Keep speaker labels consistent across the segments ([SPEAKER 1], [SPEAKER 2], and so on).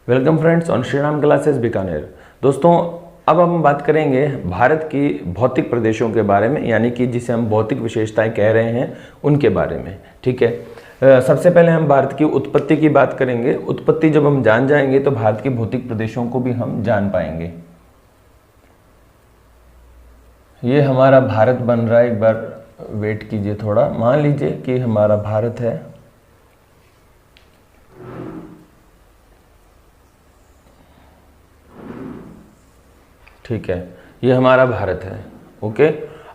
[SPEAKER 1] Welcome friends on Shri Ram classes Bikaner. दोस्तों, अब हम बात करेंगे भारत की भौतिक प्रदेशों के बारे में, यानी कि जिसे हम भौतिक विशेषताएं कह रहे हैं उनके बारे में। ठीक है, सबसे पहले हम भारत की उत्पत्ति की बात करेंगे। उत्पत्ति जब हम जान जाएंगे तो भारत के भौतिक प्रदेशों को भी हम जान पाएंगे। ये हमारा भारत बन रहा है, एक बार वेट कीजिए थोड़ा। मान लीजिए कि हमारा भारत है, ठीक है, ये हमारा भारत है। ओके,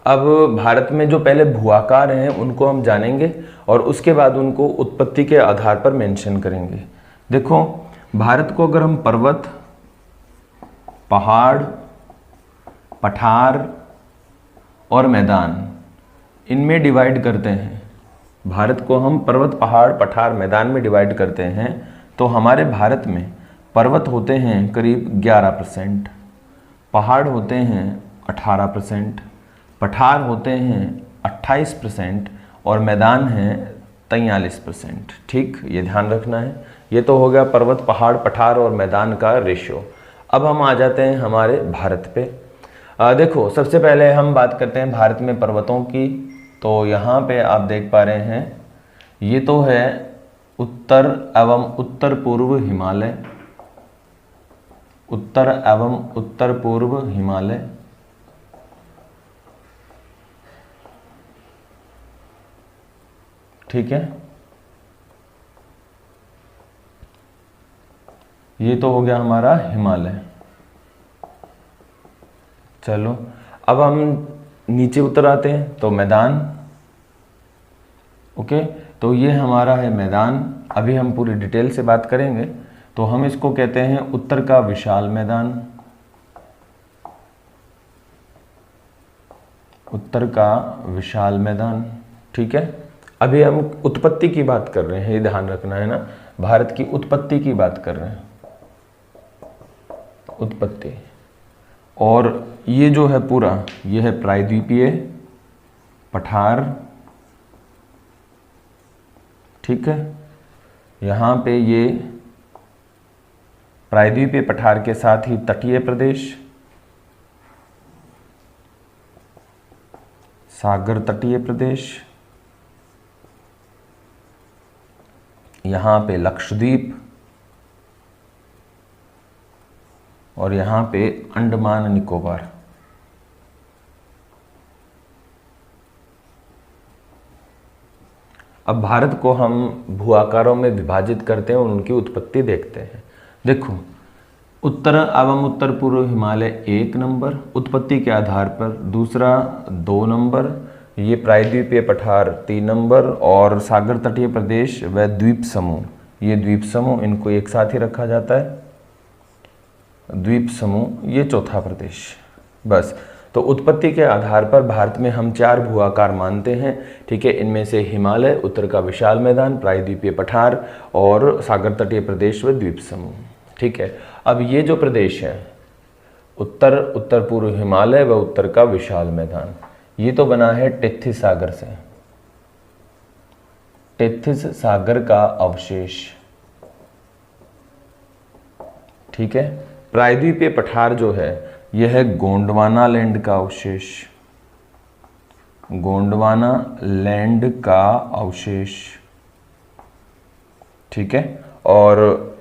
[SPEAKER 1] अब भारत में जो पहले भूआकार हैं उनको हम जानेंगे और उसके बाद उनको उत्पत्ति के आधार पर मेंशन करेंगे। देखो, भारत को अगर हम पर्वत, पहाड़, पठार और मैदान इनमें डिवाइड करते हैं, भारत को हम पर्वत, पहाड़, पठार, मैदान में डिवाइड करते हैं, तो हमारे भारत में पर्वत होते हैं करीब 11%, पहाड़ होते हैं 18%, पठार होते हैं 28% और मैदान है 43%। ठीक, ये ध्यान रखना है। ये तो हो गया पर्वत, पहाड़, पठार और मैदान का रेशियो। अब हम आ जाते हैं हमारे भारत पे। देखो, सबसे पहले हम बात करते हैं भारत में पर्वतों की। तो यहाँ पे आप देख पा रहे हैं, ये तो है उत्तर एवं उत्तर पूर्व हिमालय, उत्तर एवं उत्तर पूर्व हिमालय। ठीक है, ये तो हो गया हमारा हिमालय। चलो, अब हम नीचे उतर आते हैं तो मैदान। ओके, तो ये हमारा है मैदान। अभी हम पूरी डिटेल से बात करेंगे। तो हम इसको कहते हैं उत्तर का विशाल मैदान, उत्तर का विशाल मैदान। ठीक है, अभी हम उत्पत्ति की बात कर रहे हैं, ये ध्यान रखना है ना, भारत की उत्पत्ति की बात कर रहे हैं, उत्पत्ति। और ये जो है पूरा, ये है प्रायद्वीपीय पठार। ठीक है, यहाँ पे ये प्रायद्वीपीय पठार के साथ ही तटीय प्रदेश, सागर तटीय प्रदेश, यहाँ पे लक्षद्वीप और यहाँ पे अंडमान निकोबार। अब भारत को हम भूआकारों में विभाजित करते हैं और उनकी उत्पत्ति देखते हैं। देखो, उत्तर एवं उत्तर पूर्व हिमालय 1 नंबर उत्पत्ति के आधार पर, दूसरा 2 नंबर, ये प्रायद्वीपीय पठार 3 नंबर और सागर तटीय प्रदेश व द्वीप समूह, ये द्वीप समूह, इनको एक साथ ही रखा जाता है, द्वीप समूह, ये चौथा प्रदेश। बस, तो उत्पत्ति के आधार पर भारत में हम 4 भूआकार मानते हैं। ठीक है, इनमें से हिमालय, उत्तर का विशाल मैदान, प्रायद्वीपीय पठार और सागर तटीय प्रदेश व द्वीप समूह। ठीक है, अब ये जो प्रदेश है, उत्तर, उत्तर पूर्व हिमालय व उत्तर का विशाल मैदान, ये तो बना है टेथिस सागर से, टेथिस सागर का अवशेष। ठीक है, प्रायद्वीपीय पठार जो है यह है गोंडवाना लैंड का अवशेष, गोंडवाना लैंड का अवशेष। ठीक है, और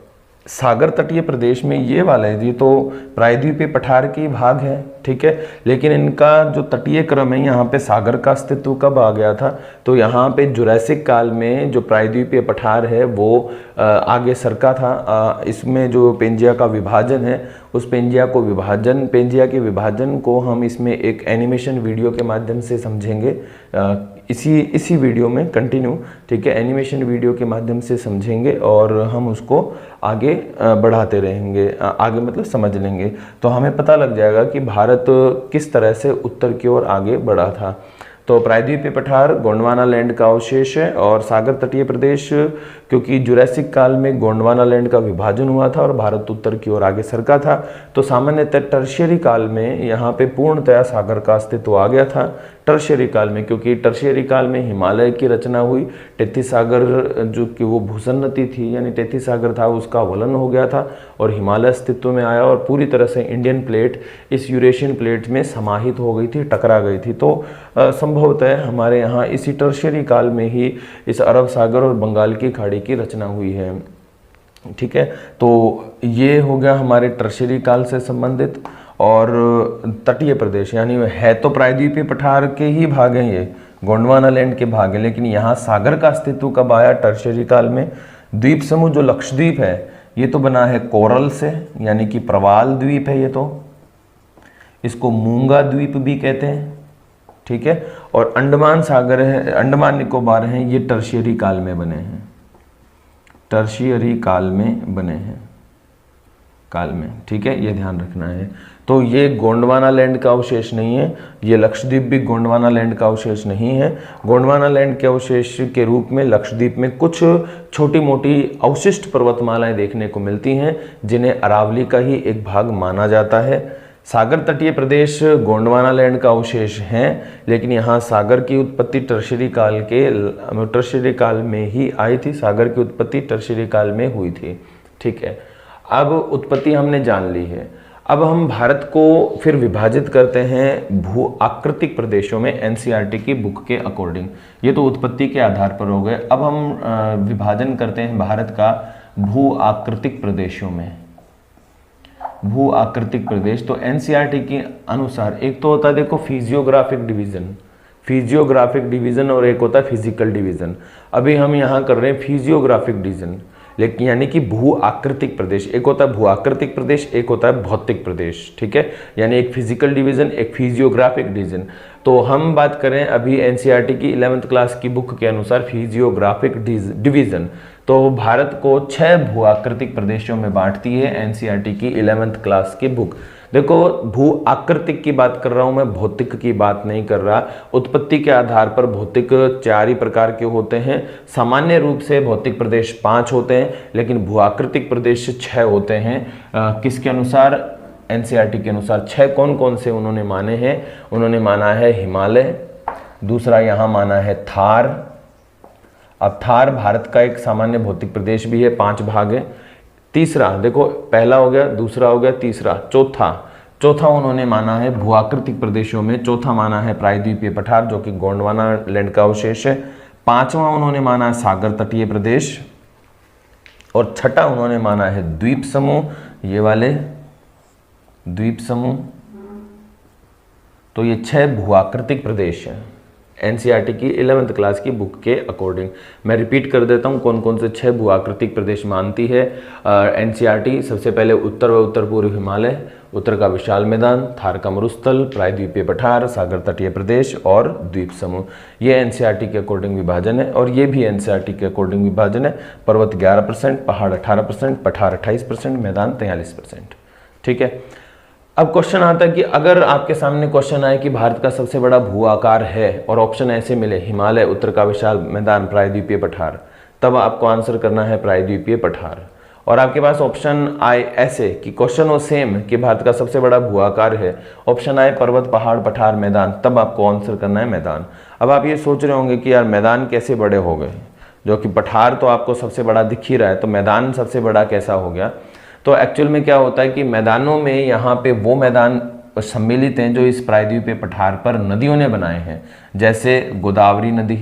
[SPEAKER 1] सागर तटीय प्रदेश में ये वाला है, ये तो प्रायद्वीपीय पठार की भाग है। ठीक है, लेकिन इनका जो तटीय क्रम है, यहाँ पे सागर का अस्तित्व कब आ गया था, तो यहाँ पे जुरासिक काल में जो प्रायद्वीपीय पठार है वो आगे सरका था। इसमें जो पेंजिया का विभाजन है, उस पेंजिया के विभाजन को हम इसमें एक एनिमेशन वीडियो के माध्यम से समझेंगे, इसी वीडियो में कंटिन्यू। ठीक है, एनिमेशन वीडियो के माध्यम से समझेंगे और हम उसको आगे बढ़ाते रहेंगे, आगे मतलब समझ लेंगे, तो हमें पता लग जाएगा कि भारत किस तरह से उत्तर की ओर आगे बढ़ा था। तो प्रायद्वीपीय पठार गोंडवाना लैंड का अवशेष है और सागर तटीय प्रदेश क्योंकि जुरासिक काल में गोंडवाना लैंड का विभाजन हुआ था और भारत उत्तर की ओर आगे सरका था। तो सामान्यतः टर्शियरी काल में यहाँ पे पूर्णतया सागर का अस्तित्व आ गया था टर्शियरी काल में, क्योंकि टर्शियरी काल में हिमालय की रचना हुई, टेथी सागर जो कि वो भूसन्नति थी यानी टेथी सागर था उसका अवलन हो गया था और हिमालय अस्तित्व में आया और पूरी तरह से इंडियन प्लेट इस यूरेशियन प्लेट में समाहित हो गई थी, टकरा गई थी। तो संभवतः हमारे यहाँ इसी टर्शियरी काल में ही इस अरब सागर और बंगाल की खाड़ी की रचना हुई है। ठीक है, तो ये हो गया हमारे टर्शियरी काल से संबंधित। और तटीय प्रदेश यानी है तो प्रायद्वीपीय पठार के ही भाग हैं, ये गोंडवाना लैंड के भाग हैं, लेकिन यहाँ सागर का अस्तित्व कब आया? टर्शियरी काल में। द्वीप समूह जो लक्षद्वीप है ये तो बना है कोरल से यानी कि प्रवाल द्वीप है, ये तो इसको मूंगा द्वीप भी कहते हैं। ठीक है, और अंडमान सागर है, अंडमान निकोबार हैं, ये टर्शियरी काल में बने हैं, टर्शियरी काल में बने हैं काल में। ठीक है, ये ध्यान रखना है। तो ये गोंडवाना लैंड का अवशेष नहीं है, ये लक्षद्वीप भी गोंडवाना लैंड का अवशेष नहीं है। गोंडवाना लैंड के अवशेष के रूप में लक्षद्वीप में कुछ छोटी मोटी अवशिष्ट पर्वतमालाएं देखने को मिलती हैं जिन्हें अरावली का ही एक भाग माना जाता है। सागर तटीय प्रदेश गोंडवाना लैंड का अवशेष हैं, लेकिन यहाँ सागर की उत्पत्ति टर्शियरी काल में ही आई थी, सागर की उत्पत्ति टर्शियरी काल में हुई थी। ठीक है, अब उत्पत्ति हमने जान ली है। अब हम भारत को फिर विभाजित करते हैं भू आकृतिक प्रदेशों में एनसीईआरटी की बुक के अकॉर्डिंग। ये तो उत्पत्ति के आधार पर हो गए। अब हम विभाजन करते हैं भारत का भू आकृतिक प्रदेशों में। भू आकृतिक प्रदेश तो एनसीईआरटी के अनुसार एक तो होता है देखो फिजियोग्राफिक डिवीजन और एक होता है फिजिकल डिवीजन। अभी हम यहाँ कर रहे हैं फिजियोग्राफिक डिवीजन, लेकिन यानी कि भू आकृतिक प्रदेश। एक होता है भू आकृतिक प्रदेश, एक होता है भौतिक प्रदेश। ठीक है, यानी एक फिजिकल डिवीजन, एक फिजियोग्राफिक डिवीजन। तो हम बात करें अभी एनसीईआरटी की 11th क्लास की बुक के अनुसार फिजियोग्राफिक डिवीजन, तो भारत को 6 भू आकृतिक प्रदेशों में बांटती है एनसीईआरटी की 11th क्लास की बुक। देखो, भू आकृतिक की बात कर रहा हूं मैं, भौतिक की बात नहीं कर रहा। उत्पत्ति के आधार पर भौतिक 4 ही प्रकार के होते हैं। सामान्य रूप से भौतिक प्रदेश 5 होते हैं, लेकिन भू आकृतिक प्रदेश 6 होते हैं। किसके अनुसार? एनसीईआरटी के अनुसार 6 कौन कौन से उन्होंने माने हैं? उन्होंने माना है हिमालय, दूसरा यहाँ माना है थार। अब थार भारत का एक सामान्य भौतिक प्रदेश भी है, 5 भाग है। तीसरा देखो, पहला हो गया, दूसरा हो गया, तीसरा, चौथा उन्होंने माना है भू आकृतिक प्रदेशों में, चौथा माना है प्रायद्वीपीय पठार जो कि गोंडवाना लैंड का अवशेष है। 5वां उन्होंने माना है सागर तटीय प्रदेश और 6ठा उन्होंने माना है द्वीप समूह, ये वाले द्वीप समूह। तो ये 6 भू आकृतिक प्रदेश हैं एनसीईआरटी की 11th क्लास की बुक के अकॉर्डिंग। मैं रिपीट कर देता हूँ कौन कौन से 6 भू आकृतिक प्रदेश मानती है एनसीईआरटी। सबसे पहले उत्तर व उत्तर पूर्व हिमालय, उत्तर का विशाल मैदान, थार का मरुस्थल, प्रायद्वीपीय पठार, सागर तटीय प्रदेश और द्वीप समूह। ये एनसीईआरटी के अकॉर्डिंग विभाजन है और ये भी एनसीईआरटी के अकॉर्डिंग विभाजन है। पर्वत 11%, पहाड़ 18%, पठार 28%, मैदान 43%। ठीक है, अब क्वेश्चन आता है कि अगर आपके सामने क्वेश्चन आए कि भारत का सबसे बड़ा भू आकार है और ऑप्शन ऐसे मिले हिमालय, उत्तर का विशाल मैदान, प्रायद्वीपीय पठार, तब आपको आंसर करना है प्रायद्वीपीय पठार। और आपके पास ऑप्शन आए ऐसे कि क्वेश्चन हो सेम कि भारत का सबसे बड़ा भू आकार है, ऑप्शन आए पर्वत, पहाड़, पठार, मैदान, तब आपको आंसर करना है मैदान। अब आप ये सोच रहे होंगे कि यार मैदान कैसे बड़े हो गए, जो कि पठार तो आपको सबसे बड़ा दिख ही रहा है, तो मैदान सबसे बड़ा कैसा हो गया? तो एक्चुअल में क्या होता है कि मैदानों में यहाँ पे वो मैदान सम्मिलित हैं जो इस प्रायद्वीपीय पठार पर नदियों ने बनाए हैं, जैसे गोदावरी नदी,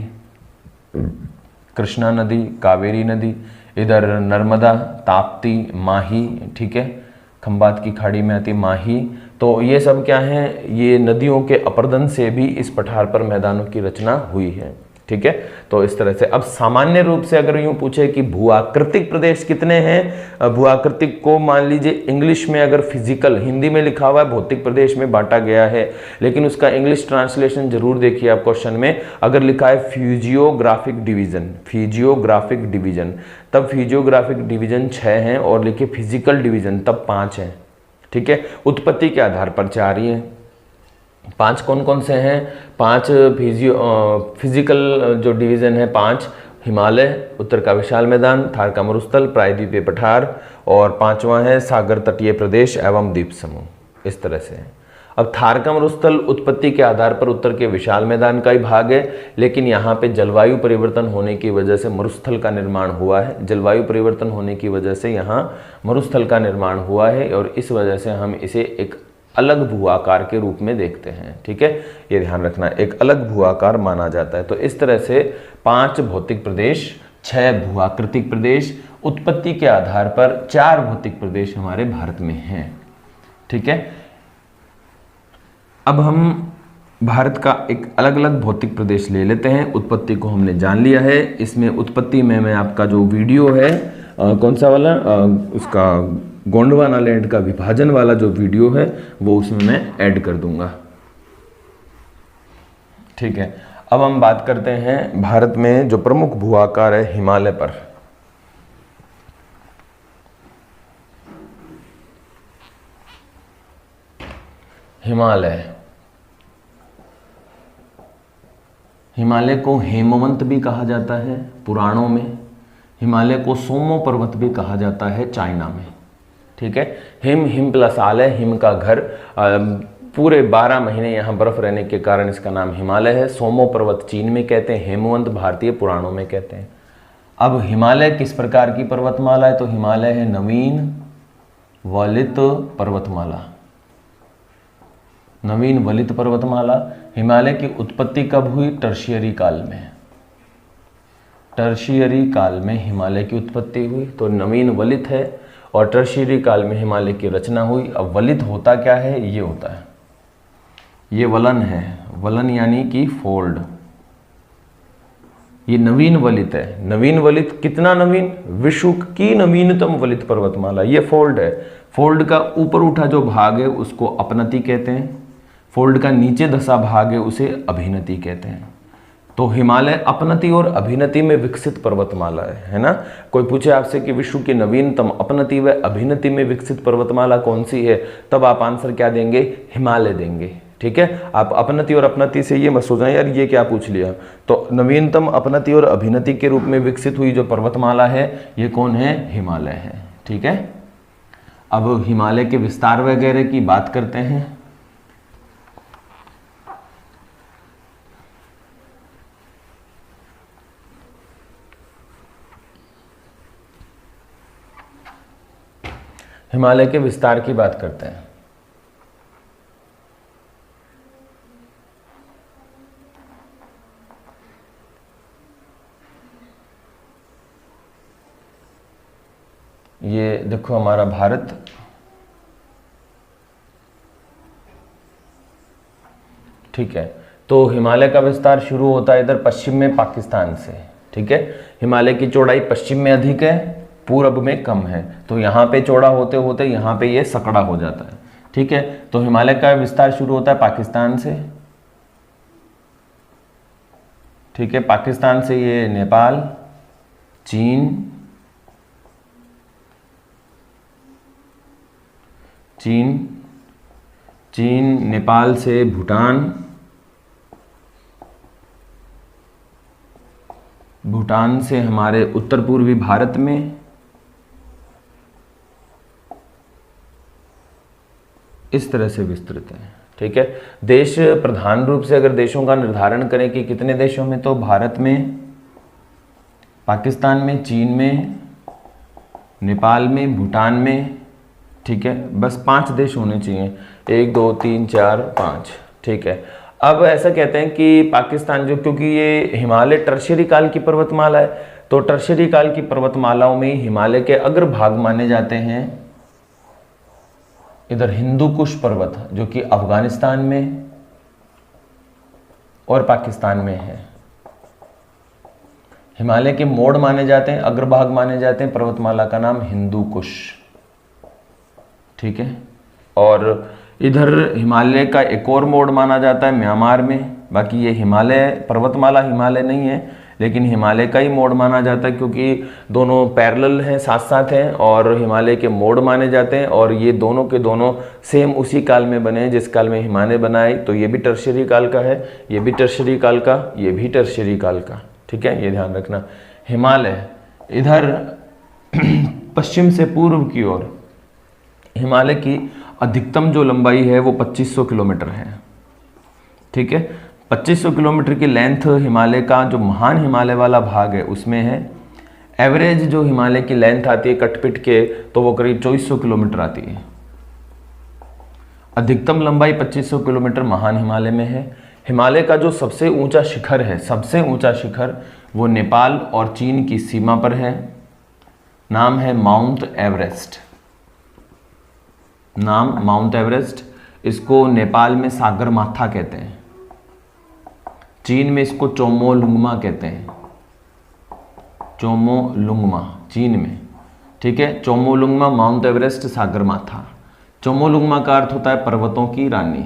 [SPEAKER 1] कृष्णा नदी, कावेरी नदी, इधर नर्मदा, ताप्ती, माही। ठीक है, खंबात की खाड़ी में आती माही। तो ये सब क्या है? ये नदियों के अपर्दन से भी इस पठार पर मैदानों की रचना हुई है। ठीक है, तो इस तरह से अब सामान्य रूप से अगर यूं पूछे कि भू आकृतिक प्रदेश कितने हैं, भू आकृतिक को मान लीजिए इंग्लिश में अगर फिजिकल, हिंदी में लिखा हुआ है भौतिक प्रदेश में बांटा गया है, लेकिन उसका इंग्लिश ट्रांसलेशन जरूर देखिए आप क्वेश्चन में। अगर लिखा है फिजियोग्राफिक डिवीजन, तब फिजियोग्राफिक डिवीजन 6 हैं और लिखिए फिजिकल डिवीजन तब 5 हैं। ठीक है, उत्पत्ति के आधार पर 4 ही हैं। 5 कौन कौन से हैं? 5 फिजिकल जो डिवीज़न है 5 हिमालय, उत्तर का विशाल मैदान, थार का मरुस्थल, प्रायद्वीपीय पठार, और 5वां है सागर तटीय प्रदेश एवं द्वीप समूह। इस तरह से है। अब थार का मरुस्थल उत्पत्ति के आधार पर उत्तर के विशाल मैदान का ही भाग है, लेकिन यहाँ पे जलवायु परिवर्तन होने की वजह से मरुस्थल का निर्माण हुआ है। जलवायु परिवर्तन होने की वजह से यहाँ मरुस्थल का निर्माण हुआ है और इस वजह से हम इसे एक अलग भू आकार के रूप में देखते हैं। ठीक है, ये ध्यान रखना, एक अलग भू आकार माना जाता है। तो इस तरह से 5 भौतिक प्रदेश, 6 भूआकृतिक प्रदेश, उत्पत्ति के आधार पर 4 भौतिक प्रदेश हमारे भारत में हैं। ठीक है, अब हम भारत का एक अलग अलग भौतिक प्रदेश ले लेते हैं। उत्पत्ति को हमने जान लिया है। इसमें उत्पत्ति में मैं आपका जो वीडियो है कौन सा वाला, उसका गोंडवाना लैंड का विभाजन वाला जो वीडियो है वो उसमें मैं ऐड कर दूंगा। ठीक है, अब हम बात करते हैं भारत में जो प्रमुख भू आकार है हिमालय पर। हिमालय को हेमवंत भी कहा जाता है पुराणों में। हिमालय को सोमो पर्वत भी कहा जाता है चाइना में। ठीक है, हिम प्लस आल है, हिम का घर। पूरे 12 महीने यहाँ बर्फ रहने के कारण इसका नाम हिमालय है। सोमो पर्वत चीन में कहते हैं, हेमवंत भारतीय पुराणों में कहते हैं। अब हिमालय किस प्रकार की पर्वतमाला है, तो हिमालय है नवीन वलित पर्वतमाला। नवीन वलित पर्वतमाला। हिमालय की उत्पत्ति कब हुई, टर्शियरी काल में। टर्शियरी काल में हिमालय की उत्पत्ति हुई, तो नवीन वलित है। और टर्शियरी काल में हिमालय की रचना हुई। अब वलित होता क्या है, ये होता है, ये वलन है, वलन यानी कि फोल्ड। ये नवीन वलित है। नवीन वलित कितना नवीन, विश्व की नवीनतम वलित पर्वतमाला। ये फोल्ड है। फोल्ड का ऊपर उठा जो भाग है उसको अपनति कहते हैं। फोल्ड का नीचे धसा भाग है उसे अभिनति कहते हैं। तो हिमालय अपनति और अभिनति में विकसित पर्वतमाला है ना। कोई पूछे आपसे कि विश्व की नवीनतम अपनति व अभिनति में विकसित पर्वतमाला कौन सी है, तब आप आंसर क्या देंगे, हिमालय देंगे। ठीक है, आप अपनति और अपनति से ये मत सोचना यार ये क्या पूछ लिया। तो नवीनतम अपनति और अभिनति के रूप में विकसित हुई जो पर्वतमाला है ये कौन है, हिमालय है। ठीक है, अब हिमालय के विस्तार वगैरह की बात करते हैं। हिमालय के विस्तार की बात करते हैं। ये देखो हमारा भारत, ठीक है। तो हिमालय का विस्तार शुरू होता है इधर पश्चिम में पाकिस्तान से। ठीक है, हिमालय की चौड़ाई पश्चिम में अधिक है, पूरब में कम है। तो यहाँ पे चौड़ा होते होते यहाँ पे ये सकड़ा हो जाता है। ठीक है, तो हिमालय का विस्तार शुरू होता है पाकिस्तान से। ठीक है, पाकिस्तान से ये नेपाल, चीन, नेपाल से भूटान से हमारे उत्तर पूर्वी भारत में, इस तरह से विस्तृत है। ठीक है, देश प्रधान रूप से अगर देशों का निर्धारण करें कि कितने देशों में, तो भारत में, पाकिस्तान में, चीन में, नेपाल में, भूटान में। ठीक है, बस 5 देश होने चाहिए, 1 2 3 4 5। ठीक है, अब ऐसा कहते हैं कि पाकिस्तान जो, क्योंकि ये हिमालय टर्शियरी काल की पर्वतमाला है, तो टर्शियरी काल की पर्वतमालाओं में हिमालय के अग्रभाग माने जाते हैं इधर हिंदू कुश पर्वत, जो कि अफगानिस्तान में और पाकिस्तान में है। हिमालय के मोड़ माने जाते हैं, अग्रभाग माने जाते हैं पर्वतमाला का नाम हिंदू कुश। ठीक है, और इधर हिमालय का एक और मोड़ माना जाता है म्यांमार में। बाकी ये हिमालय पर्वतमाला हिमालय नहीं है, लेकिन हिमालय का ही मोड़ माना जाता है, क्योंकि दोनों पैरेलल हैं, साथ साथ हैं, और हिमालय के मोड़ माने जाते हैं। और ये दोनों के दोनों सेम उसी काल में बने हैं जिस काल में हिमालय बना है। तो ये भी टर्शियरी काल का है, ये भी टर्शियरी काल का, ये भी टर्शियरी काल का। ठीक है, ये ध्यान रखना। हिमालय इधर पश्चिम से पूर्व की ओर हिमालय की अधिकतम जो लंबाई है वो 2500 किलोमीटर है। ठीक है, 2500 किलोमीटर की लेंथ हिमालय का जो महान हिमालय वाला भाग है उसमें है। एवरेज जो हिमालय की लेंथ आती है कटपिट के तो वो करीब 2400 किलोमीटर आती है। अधिकतम लंबाई 2500 किलोमीटर महान हिमालय में है। हिमालय का जो सबसे ऊंचा शिखर है, सबसे ऊंचा शिखर, वो नेपाल और चीन की सीमा पर है। नाम है माउंट एवरेस्ट। नाम माउंट एवरेस्ट। इसको नेपाल में सागर माथा कहते हैं, चीन में इसको चोमोलुंगमा कहते हैं। चोमोलुंगमा चीन में। ठीक है, चोमोलुंगमा, माउंट एवरेस्ट, सागर माथा। चोमोलुंगमा का अर्थ होता है पर्वतों की रानी।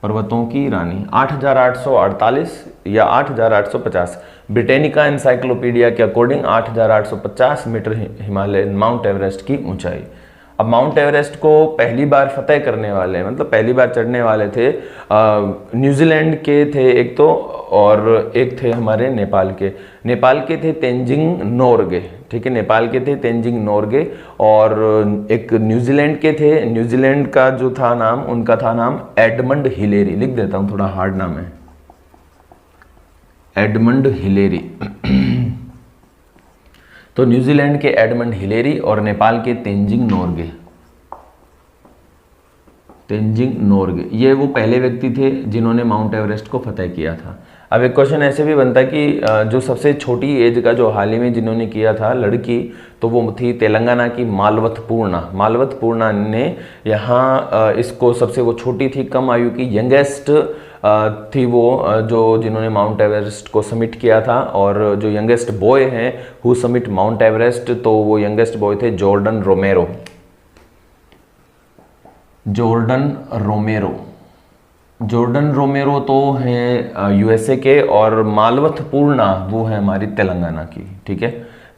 [SPEAKER 1] पर्वतों की रानी 8848 या 8850, ब्रिटेनिका एनसाइक्लोपीडिया के according 8850 metre Himalaya Mount Everest की ऊंचाई। अब माउंट एवरेस्ट को पहली बार फतेह करने वाले, मतलब पहली बार चढ़ने वाले थे न्यूजीलैंड के थे एक तो, और एक थे हमारे नेपाल के। नेपाल के थे तेंजिंग नोर्गे। ठीक है, नेपाल के थे तेंजिंग नोर्गे, और एक न्यूजीलैंड के थे। न्यूजीलैंड का जो था नाम, उनका था नाम एडमंड हिलेरी। लिख देता हूं, थोड़ा हार्ड नाम है, एडमंड हिलेरी। तो न्यूजीलैंड के एडमंड हिलेरी और नेपाल के तेंजिंग नोर्गे। तेंजिंग नोर्गे ये वो पहले व्यक्ति थे जिन्होंने माउंट एवरेस्ट को फतेह किया था। अब एक क्वेश्चन ऐसे भी बनता है कि जो सबसे छोटी एज का जो हाल ही में जिन्होंने किया था लड़की, तो वो थी तेलंगाना की मालवत पूर्णा। मालवत पूर्णा ने यहाँ इसको सबसे वो छोटी थी, कम आयु की, यंगेस्ट थी वो जो जिन्होंने माउंट एवरेस्ट को समिट किया था। और जो यंगेस्ट बॉय हैं हु समिट माउंट एवरेस्ट, तो वो यंगेस्ट बॉय थे जॉर्डन रोमेरो। जॉर्डन रोमेरो। जॉर्डन रोमेरो तो हैं यूएसए के, और मालवत पूर्णा वो है हमारी तेलंगाना की। ठीक है,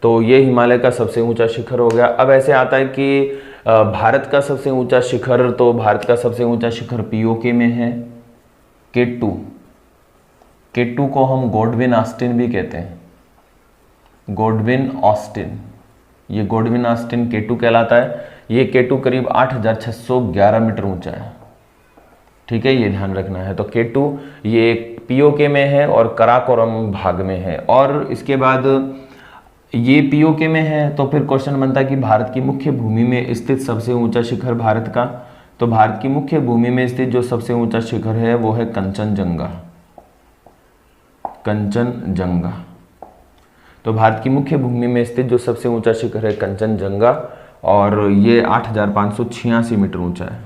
[SPEAKER 1] तो ये हिमालय का सबसे ऊंचा शिखर हो गया। अब ऐसे आता है कि भारत का सबसे ऊंचा शिखर, तो भारत का सबसे ऊंचा शिखर पीओके में है, केटू। केटू को हम गॉडविन ऑस्टिन भी कहते हैं, गॉडविन ऑस्टिन। ये गॉडविन ऑस्टिन केटू कहलाता है। ये केटू करीब 8611 मीटर ऊंचा है। ठीक है, ये ध्यान रखना है। तो केटू ये पीओके में है और कराकोरम भाग में है। और इसके बाद ये पीओके में है, तो फिर क्वेश्चन बनता है कि भारत की मुख्य भूमि में स्थित सबसे ऊंचा शिखर भारत का। तो भारत की मुख्य भूमि में स्थित जो सबसे ऊंचा शिखर है वो है कंचनजंगा। कंचनजंगा। तो भारत की मुख्य भूमि में स्थित जो सबसे ऊंचा शिखर है कंचनजंगा, और ये 8586 मीटर ऊंचा है।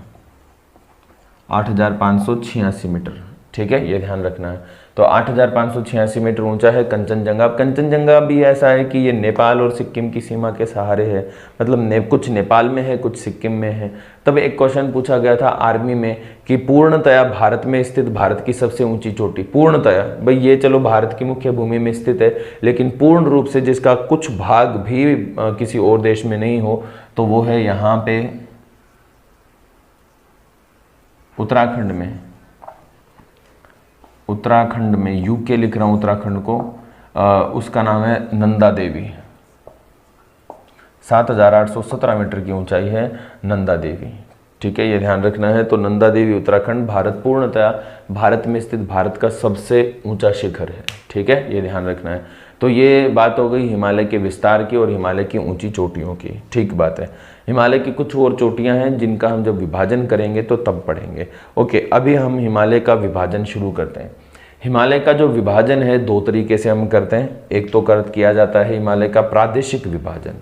[SPEAKER 1] 8586 मीटर। ठीक है, ये ध्यान रखना है। तो 8586 मीटर ऊंचा है कंचनजंगा। अब कंचनजंगा भी ऐसा है कि ये नेपाल और सिक्किम की सीमा के सहारे है, मतलब कुछ नेपाल में है, कुछ सिक्किम में है। तब एक क्वेश्चन पूछा गया था आर्मी में कि पूर्णतया भारत में स्थित भारत की सबसे ऊंची चोटी, पूर्णतया भाई ये चलो भारत की मुख्य भूमि में स्थित है, लेकिन पूर्ण रूप से जिसका कुछ भाग भी किसी और देश में नहीं हो, तो वो है यहाँ पे उत्तराखंड में। उत्तराखंड में, यूके लिख रहा हूं उत्तराखंड को, उसका नाम है नंदा देवी। 7817 मीटर की ऊंचाई है नंदा देवी। ठीक है, ये ध्यान रखना है। तो नंदा देवी उत्तराखंड, भारत पूर्णतया भारत में स्थित भारत का सबसे ऊंचा शिखर है। ठीक है, ये ध्यान रखना है। तो ये बात हो गई हिमालय के विस्तार की और हिमालय की ऊंची चोटियों की। ठीक बात है। हिमालय की कुछ और चोटियां हैं जिनका हम जब विभाजन करेंगे तो तब पढ़ेंगे। ओके, अभी हम हिमालय का विभाजन शुरू करते हैं। हिमालय का जो विभाजन है दो तरीके से हम करते हैं। एक तो किया जाता है हिमालय का प्रादेशिक विभाजन।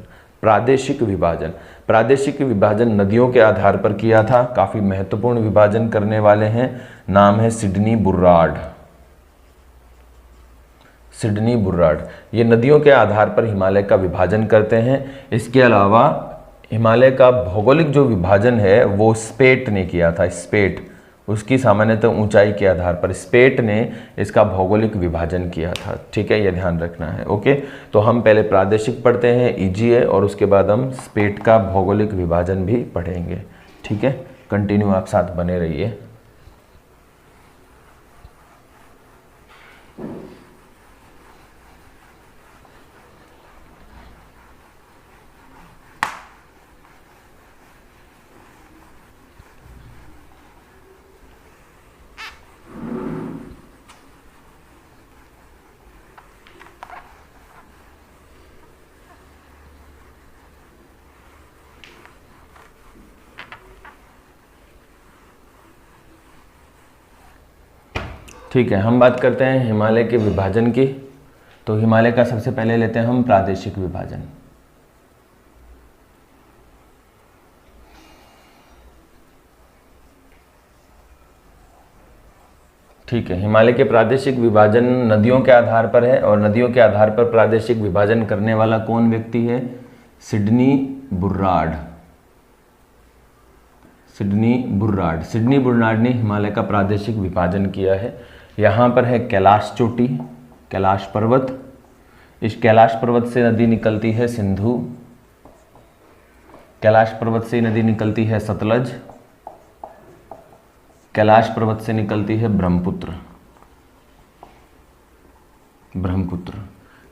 [SPEAKER 1] प्रादेशिक विभाजन, प्रादेशिक विभाजन नदियों के आधार पर किया था। काफी महत्वपूर्ण विभाजन करने वाले हैं, नाम है सिडनी बुर्राड। सिडनी बुर्राड ये नदियों के आधार पर हिमालय का विभाजन करते हैं। इसके अलावा हिमालय का भौगोलिक जो विभाजन है वो स्पेट ने किया था। स्पेट, उसकी सामान्यतः ऊंचाई के आधार पर स्पेट ने इसका भौगोलिक विभाजन किया था। ठीक है, ये ध्यान रखना है। ओके, तो हम पहले प्रादेशिक पढ़ते हैं, इजी है, और उसके बाद हम स्पेट का भौगोलिक विभाजन भी पढ़ेंगे। ठीक है, कंटिन्यू आप साथ बने रहिए। ठीक है, हम बात करते हैं हिमालय के विभाजन की। तो हिमालय का सबसे पहले लेते हैं हम प्रादेशिक विभाजन। ठीक है, हिमालय के प्रादेशिक विभाजन नदियों के आधार पर है, और नदियों के आधार पर प्रादेशिक विभाजन करने वाला कौन व्यक्ति है? सिडनी बुर्राड। सिडनी बुर्राड ने हिमालय का प्रादेशिक विभाजन किया है। यहाँ पर है कैलाश चोटी, कैलाश पर्वत। इस कैलाश पर्वत से नदी निकलती है सिंधु, कैलाश पर्वत से नदी निकलती है सतलज, कैलाश पर्वत से निकलती है ब्रह्मपुत्र।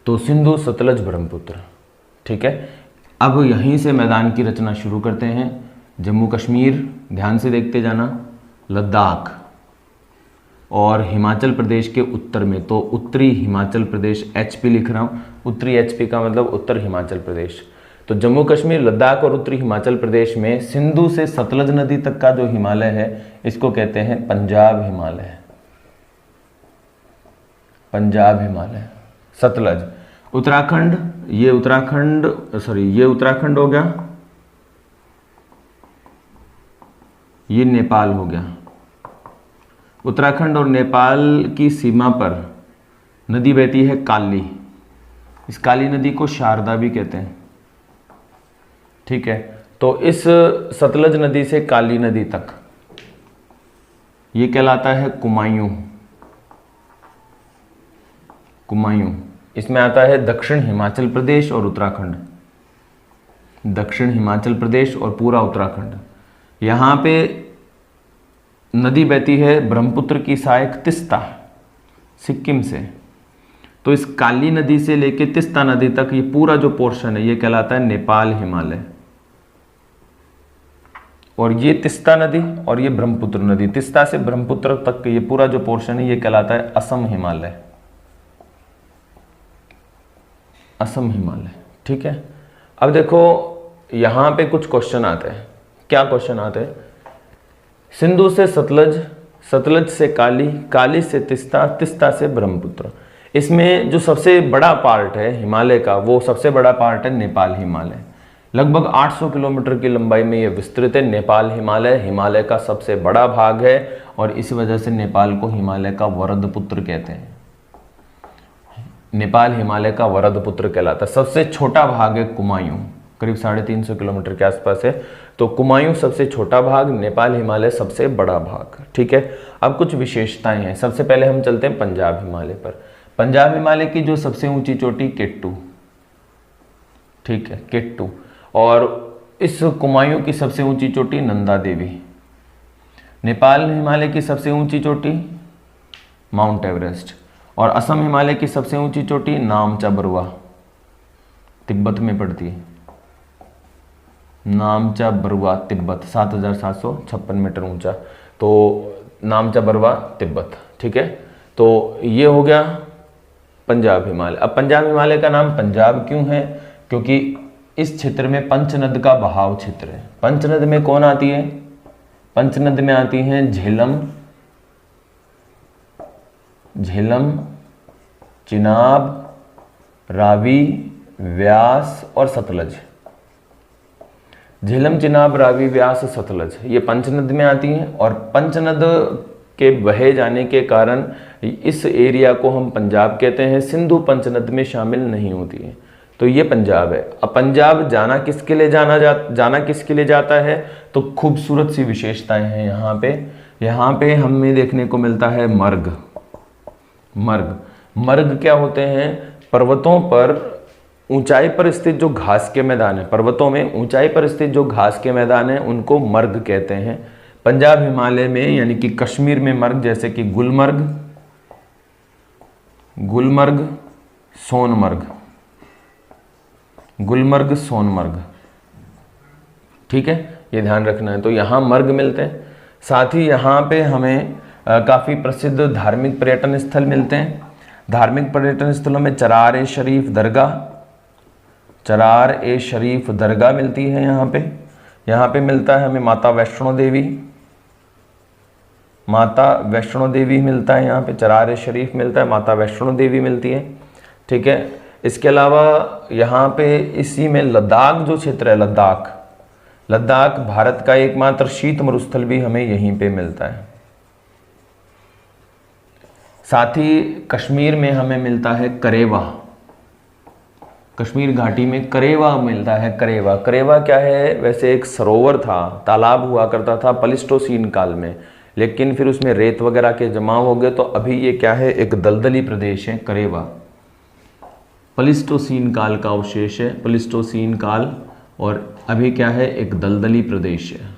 [SPEAKER 1] तो सिंधु, सतलज, ब्रह्मपुत्र। ठीक है, अब यहीं से मैदान की रचना शुरू करते हैं। जम्मू कश्मीर ध्यान से देखते जाना, लद्दाख और हिमाचल प्रदेश के उत्तर में, तो उत्तरी हिमाचल प्रदेश, एचपी लिख रहा हूँ, उत्तरी एचपी का मतलब उत्तर हिमाचल प्रदेश। तो जम्मू कश्मीर, लद्दाख और उत्तरी हिमाचल प्रदेश में सिंधु से सतलज नदी तक का जो हिमालय है, इसको कहते हैं पंजाब हिमालय। पंजाब हिमालय, सतलज। उत्तराखंड, ये उत्तराखंड हो गया, ये नेपाल हो गया। उत्तराखंड और नेपाल की सीमा पर नदी बहती है काली। इस काली नदी को शारदा भी कहते हैं। ठीक है, तो इस सतलज नदी से काली नदी तक ये कहलाता है कुमायूं। इसमें आता है दक्षिण हिमाचल प्रदेश और उत्तराखंड, दक्षिण हिमाचल प्रदेश और पूरा उत्तराखंड। यहाँ पे नदी बहती है ब्रह्मपुत्र की सहायक तिस्ता, सिक्किम से। तो इस काली नदी से लेके तिस्ता नदी तक ये पूरा जो पोर्शन है, ये कहलाता है नेपाल हिमालय। और ये तिस्ता नदी और ये ब्रह्मपुत्र नदी, तिस्ता से ब्रह्मपुत्र तक ये पूरा जो पोर्शन है, ये कहलाता है असम हिमालय। असम हिमालय। ठीक है, अब देखो यहां पे कुछ क्वेश्चन आते हैं। क्या क्वेश्चन आते हैं? सिंधु से सतलज, सतलज से काली, काली से तिस्ता, तिस्ता से ब्रह्मपुत्र। इसमें जो सबसे बड़ा पार्ट है हिमालय का, वो सबसे बड़ा पार्ट है नेपाल हिमालय। लगभग 800 किलोमीटर की लंबाई में यह विस्तृत है। नेपाल हिमालय हिमालय का सबसे बड़ा भाग है, और इस वजह से नेपाल को हिमालय का वरद पुत्र कहते हैं। नेपाल हिमालय का वरद पुत्र कहलाता है। सबसे छोटा भाग है कुमायूं, करीब 350 किलोमीटर के आसपास है। तो कुमायूं सबसे छोटा भाग, नेपाल हिमालय सबसे बड़ा भाग। ठीक है, अब कुछ विशेषताएं हैं। सबसे पहले हम चलते हैं पंजाब हिमालय पर। पंजाब हिमालय की जो सबसे ऊंची चोटी केट्टू, ठीक है, केट्टू। और इस कुमायूं की सबसे ऊंची चोटी नंदा देवी। नेपाल हिमालय की सबसे ऊंची चोटी माउंट एवरेस्ट। और असम हिमालय की सबसे ऊंची चोटी नामचा बरुआ, तिब्बत में पड़ती है। नामचा बरुआ तिब्बत, 7,756 मीटर ऊंचा। तो नामचा बरुआ तिब्बत। ठीक है, तो ये हो गया पंजाब हिमालय। अब पंजाब हिमालय का नाम पंजाब क्यों है? क्योंकि इस क्षेत्र में पंचनद का बहाव क्षेत्र है। पंचनद में कौन आती है? पंचनद में आती हैं झेलम, चिनाब, रावी, व्यास और सतलज। झेलम, चिनाब, रावी, व्यास, सतलज ये पंचनद में आती हैं। और पंचनद के बहे जाने के कारण इस एरिया को हम पंजाब कहते हैं। सिंधु पंचनद में शामिल नहीं होती है। तो ये पंजाब है। अब पंजाब जाना किसके लिए किसके लिए जाता है? तो खूबसूरत सी विशेषताएं हैं यहाँ पे हमें देखने को मिलता है मर्ग क्या होते हैं? पर्वतों पर ऊंचाई पर स्थित जो घास के मैदान है, पर्वतों में ऊंचाई पर स्थित जो घास के मैदान है, उनको मर्ग कहते हैं। पंजाब हिमालय में यानी कि कश्मीर में मर्ग, जैसे कि गुलमर्ग, सोनमर्ग। ठीक है, ये ध्यान रखना है। तो यहाँ मर्ग मिलते हैं। साथ ही यहाँ पे हमें काफ़ी प्रसिद्ध धार्मिक पर्यटन स्थल मिलते हैं। धार्मिक पर्यटन स्थलों में चरार ए शरीफ दरगाह मिलती है। यहाँ पे मिलता है हमें माता वैष्णो देवी, माता वैष्णो देवी मिलता है, यहाँ पे चरार शरीफ मिलता है, माता वैष्णो देवी मिलती है। ठीक है, इसके अलावा यहाँ पे इसी में लद्दाख जो क्षेत्र है, लद्दाख भारत का एकमात्र शीत मरुस्थल भी हमें यहीं पे मिलता है। साथ ही कश्मीर में हमें मिलता है करेवा, कश्मीर घाटी में करेवा मिलता है। करेवा क्या है? वैसे एक सरोवर था, तालाब हुआ करता था प्लीस्टोसीन काल में, लेकिन फिर उसमें रेत वगैरह के जमाव हो गए, तो अभी ये क्या है? एक दलदली प्रदेश है करेवा। प्लीस्टोसीन काल का अवशेष है, प्लीस्टोसीन काल, और अभी क्या है? एक दलदली प्रदेश है,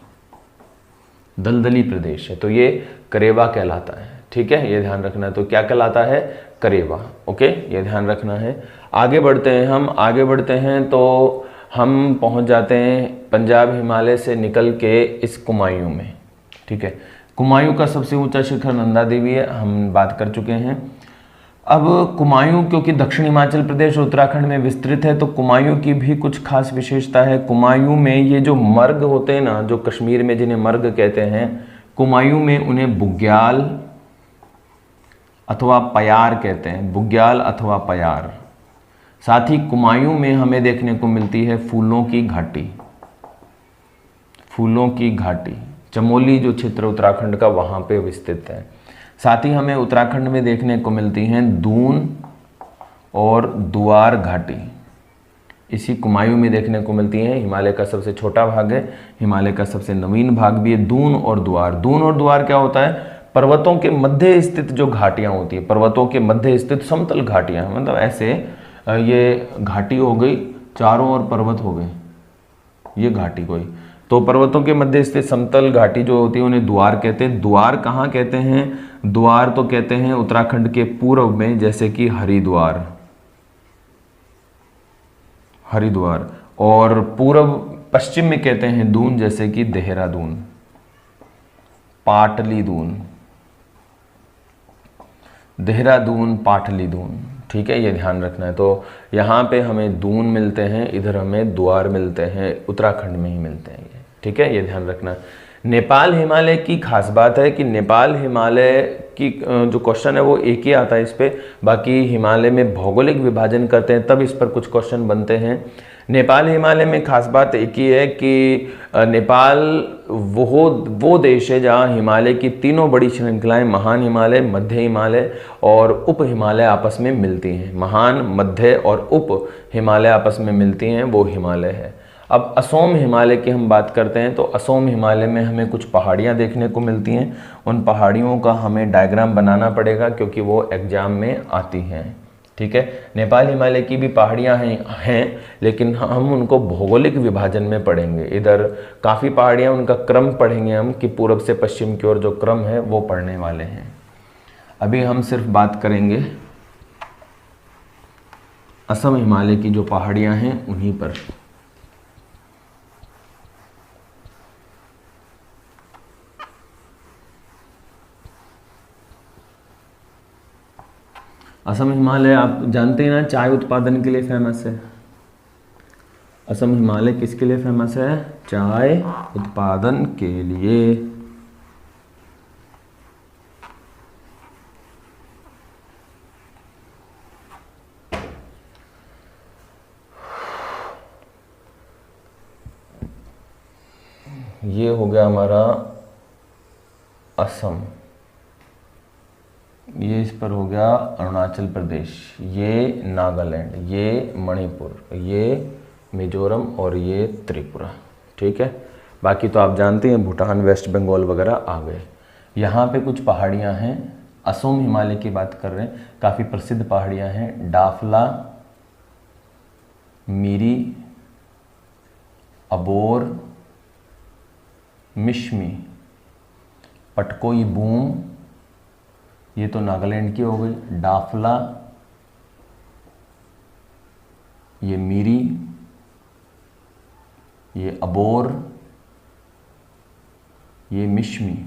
[SPEAKER 1] दलदली प्रदेश है, तो ये करेवा कहलाता है। ठीक है, ये ध्यान रखना है। तो क्या कहलाता है? करेवा। ओके, ये ध्यान रखना है। आगे बढ़ते हैं, हम आगे बढ़ते हैं तो हम पहुंच जाते हैं पंजाब हिमालय से निकल के इस कुमायूं में। ठीक है, कुमायूं का सबसे ऊंचा शिखर नंदा देवी है, हम बात कर चुके हैं। अब कुमायूं क्योंकि दक्षिण हिमाचल प्रदेश और उत्तराखंड में विस्तृत है, तो कुमायूं की भी कुछ खास विशेषता है। कुमायूं में ये जो मर्ग होते हैं ना, जो कश्मीर में जिन्हें मर्ग कहते हैं, कुमायूं में उन्हें बुग्याल अथवा पयार कहते हैं, बुग्याल अथवा पयार। साथ ही कुमायूं में हमें देखने को मिलती है फूलों की घाटी, फूलों की घाटी, चमोली जो क्षेत्र उत्तराखंड का वहाँ पे विस्तृत है। साथ ही हमें उत्तराखंड में देखने को मिलती हैं दून और दुआर घाटी, इसी कुमायूं में देखने को मिलती हैं। हिमालय का सबसे छोटा भाग है, हिमालय का सबसे नवीन भाग भी है, दून और दुआर। दून और दुआर क्या होता है? पर्वतों के मध्य स्थित जो घाटियाँ होती है, पर्वतों के मध्य स्थित समतल घाटियाँ, मतलब ऐसे ये घाटी हो गई, चारों ओर पर्वत हो गए, ये घाटी कोई, तो पर्वतों के मध्य स्थित समतल घाटी जो होती है उन्हें द्वार कहते हैं। द्वार कहाँ कहते हैं? द्वार तो कहते हैं उत्तराखंड के पूर्व में, जैसे कि हरिद्वार, हरिद्वार, और पूर्व पश्चिम में कहते हैं दून, जैसे कि देहरादून, पाटलीदून, देहरादून, पाटलीदून। ठीक है, ये ध्यान रखना है। तो यहाँ पे हमें दून मिलते हैं, इधर हमें द्वार मिलते हैं, उत्तराखंड में ही मिलते हैं ये। ठीक है, ये ध्यान रखना है। नेपाल हिमालय की खास बात है कि नेपाल हिमालय की जो क्वेश्चन है वो एक ही आता है इस पे, बाकी हिमालय में भौगोलिक विभाजन करते हैं तब इस पर कुछ क्वेश्चन बनते हैं। नेपाल हिमालय में खास बात एक ही है कि नेपाल वो देश है जहाँ हिमालय की तीनों बड़ी श्रृंखलाएं, महान हिमालय, मध्य हिमालय और उप हिमालय आपस में मिलती हैं। महान, मध्य और उप हिमालय आपस में मिलती हैं, वो हिमालय है। अब असोम हिमालय की हम बात करते हैं, तो असोम हिमालय में हमें कुछ पहाड़ियाँ देखने को मिलती हैं। उन पहाड़ियों का हमें डायग्राम बनाना पड़ेगा क्योंकि वो एग्जाम में आती हैं। ठीक है, नेपाल हिमालय की भी पहाड़ियाँ हैं लेकिन हम उनको भौगोलिक विभाजन में पढ़ेंगे। इधर काफ़ी पहाड़ियाँ, उनका क्रम पढ़ेंगे हम कि पूर्व से पश्चिम की ओर जो क्रम है वो पढ़ने वाले हैं। अभी हम सिर्फ बात करेंगे असम हिमालय की जो पहाड़ियाँ हैं उन्हीं पर। असम हिमालय आप जानते हैं ना, चाय उत्पादन के लिए फेमस है। असम हिमालय किसके लिए फेमस है? चाय उत्पादन के लिए। ये हो गया हमारा असम, ये इस पर हो गया अरुणाचल प्रदेश, ये नागालैंड, ये मणिपुर, ये मिजोरम और ये त्रिपुरा। ठीक है, बाकी तो आप जानते हैं भूटान, वेस्ट बंगाल वगैरह आ गए। यहाँ पे कुछ पहाड़ियाँ हैं, असम हिमालय की बात कर रहे हैं, काफ़ी प्रसिद्ध पहाड़ियाँ हैं। डाफला, मिरी, अबोर, मिश्मी, पटकोई बूम, ये तो नागालैंड की हो गई। डाफला, ये मिरी, ये अबोर, ये मिश्मी।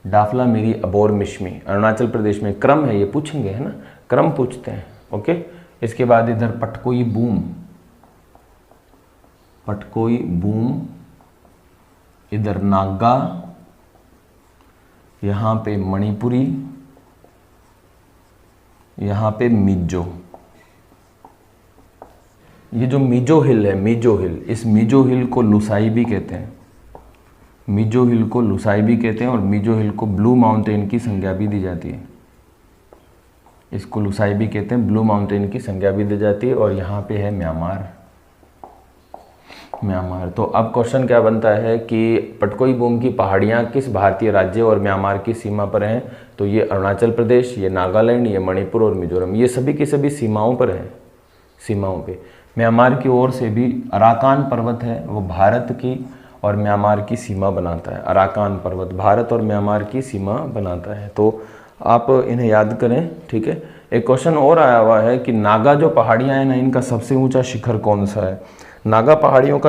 [SPEAKER 1] डाफला, मिरी, अबोर, मिश्मी अरुणाचल प्रदेश में। क्रम है ये, पूछेंगे है ना, क्रम पूछते हैं। ओके, इसके बाद इधर पटकोई बूम, पटकोई बूम, इधर नागा, यहाँ पे मणिपुरी, यहाँ पे मिजो। ये जो मिजो हिल है, मिजो हिल, इस मिजो हिल को लुसाई भी कहते हैं, मिजो हिल को लुसाई भी कहते हैं और मिजो हिल को ब्लू माउंटेन की संज्ञा भी दी जाती है। इसको लुसाई भी कहते हैं, ब्लू माउंटेन की संज्ञा भी दी जाती है। और यहाँ पे है म्यांमार, म्यांमार। तो अब क्वेश्चन क्या बनता है कि पटकोई बूम की पहाड़ियाँ किस भारतीय राज्य और म्यांमार की सीमा पर हैं? तो ये अरुणाचल प्रदेश, ये नागालैंड, ये मणिपुर और मिजोरम, ये सभी की सभी सीमाओं पर हैं, सीमाओं पे। म्यांमार की ओर से भी अराकान पर्वत है, वो भारत की और म्यांमार की सीमा बनाता है। अराकान पर्वत भारत और म्यांमार की सीमा बनाता है। तो आप इन्हें याद करें, ठीक है। एक क्वेश्चन और आया हुआ है कि नागा जो पहाड़ियाँ हैं ना, इनका सबसे ऊंचा शिखर कौन सा है? नागा पहाड़ियों का